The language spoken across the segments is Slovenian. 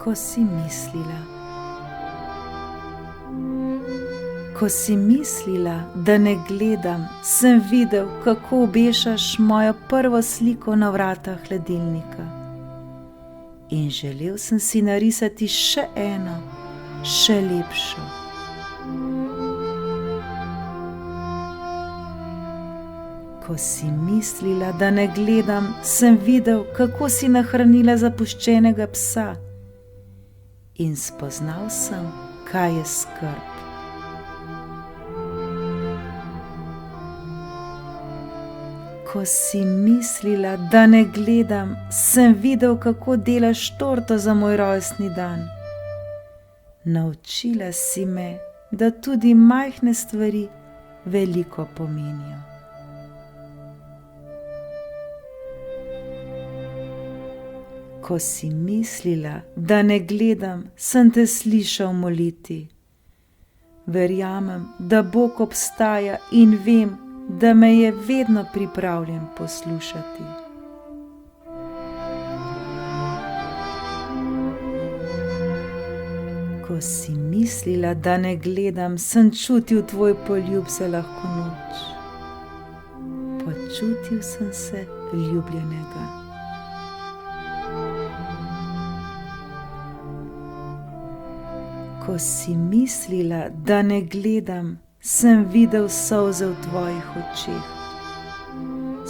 ko si mislila. Ko si mislila, da ne gledam, sem videl, kako obešaš mojo prvo sliko na vrata hladilnika. In želel sem si narisati še eno, še lepšo. Ko si mislila, da ne gledam, sem videl, kako si nahranila zapuščenega psa. In spoznal sem, kaj je skrb. Ko si mislila, da ne gledam, sem videl, kako delaš torto za moj rojstni dan. Naučila si me, da tudi majhne stvari veliko pomenijo. Ko si mislila, da ne gledam, sem te slišal moliti. Verjamem, da Bog obstaja in vem, da me je vedno pripravljen poslušati. Ko si mislila, da ne gledam, sem čutil tvoj poljub za lahko noč. Počutil sem se ljubljenega. Ko si mislila, da ne gledam, sem videl solze v tvojih očeh.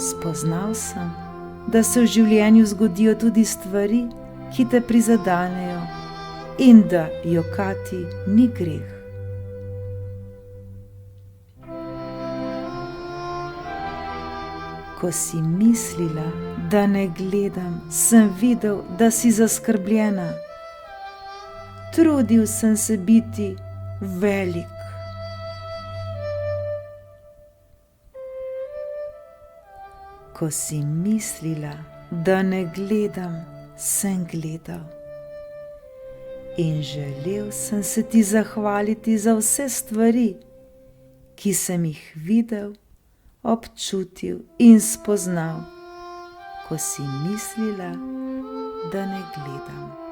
Spoznal sem, da se v življenju zgodijo tudi stvari, ki te prizadanejo, in da jokati ni greh. Ko si mislila, da ne gledam, sem videl, da si zaskrbljena. Trudil sem se biti velik. Ko si mislila, da ne gledam, sem gledal. In želel sem se ti zahvaliti za vse stvari, ki sem jih videl, občutil in spoznal, ko si mislila, da ne gledam.